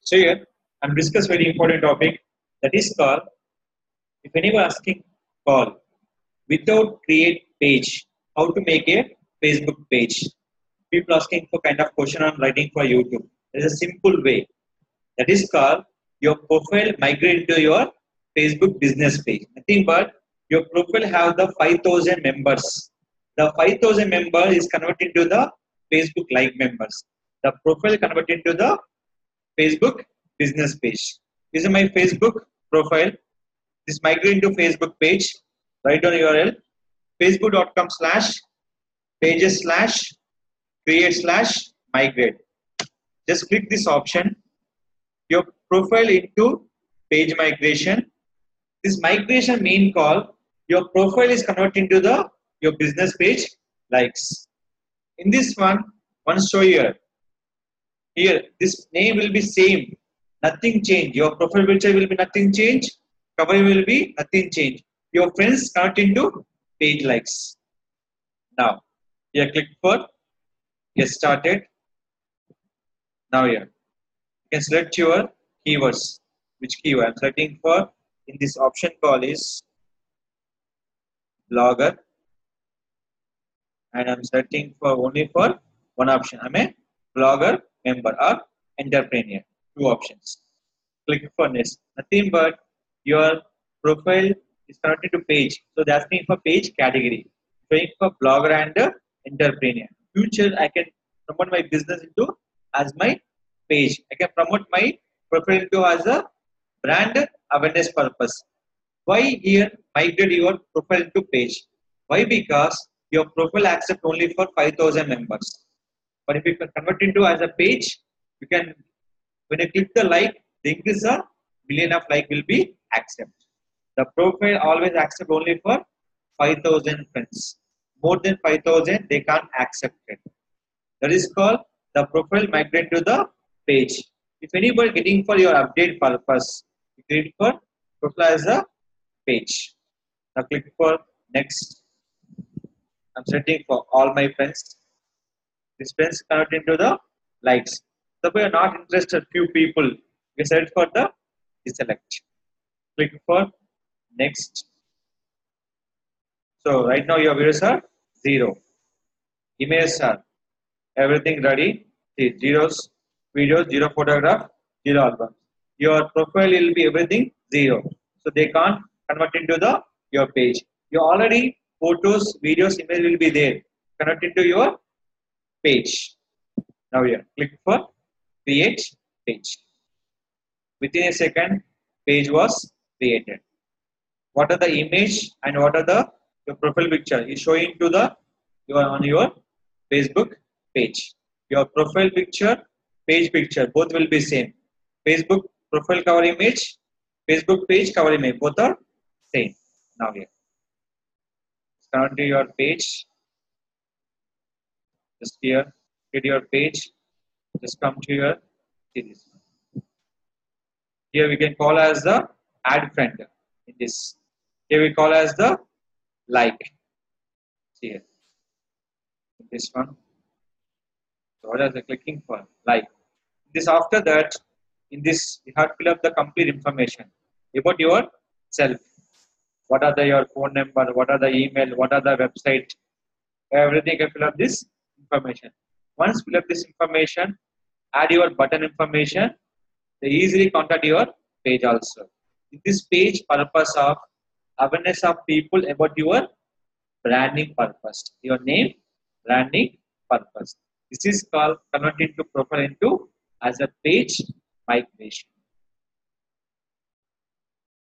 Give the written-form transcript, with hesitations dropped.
So here I'm discuss very important topic that is called if anyone asking call without create page, how to make a Facebook page. People asking for kind of question on writing for YouTube. There's a simple way that is called your profile migrate into your Facebook business page. Nothing but your profile have the 5,000 members. The 5,000 member is converted to the Facebook like members. The profile converted to the Facebook business page. This is my Facebook profile. This migrate into Facebook page. Write down URL facebook.com/pages/create/migrate. Just click this option. Your profile into page migration. This migration main call, your profile is converted into the your business page likes. In this one show here. Here, this name will be same, nothing change. Your profile picture will be nothing change. Cover will be nothing change. Your friends convert into page likes. Now, here click for get started. Now here, you can select your keywords. Which keyword I'm selecting for in this option call is blogger, and I'm selecting for only for one option. I'm a blogger member or entrepreneur. Two options. Click for next. Nothing but your profile is connected to page. So that's me for page category. Going for blogger and entrepreneur. Future I can promote my business into as my page. I can promote my profile into as a brand awareness purpose. Why here migrate your profile to page? Why? Because your profile accept only for 5,000 members. But if you can convert into as a page, you can when you click the like, the increase a million of like will be accept. The profile always accept only for 5,000 friends. More than 5,000 they can't accept it. That is called the profile migrate to the page. If anybody getting for your update purpose, you click for profile as a page. Now click for next. I'm setting for all my friends. These friends convert into the likes. Suppose you are not interested, few people, you select for the deselect. Click for next. So right now your views are 0. Images are everything ready. See, zeros, videos, 0 photograph, 0 albums. Your profile will be everything 0. So they can't convert into the your page. You already photos, videos, image will be there. Convert into your page. Now here, click for create page. Within a second, page was created. What are the image and what are the your profile picture is showing to the on your Facebook page. Your profile picture, page picture, both will be same. Facebook profile cover image, Facebook page cover image, both are same. Now here, come to your page. Just here, get your page. Just come to your see this one. Here we can call as the add friend in this. Here we call as the like. See here. This one. So what are they clicking for? Like. This after that, in this you have to fill up the complete information about yourself. What are your phone number? What are the email? What are the website? Everything you can fill up this information. Once fill up this information, add your button information. They easily contact your page also. In this page, purpose of awareness of people about your branding purpose. Your name, branding purpose. This is called converting to profile into as a page migration.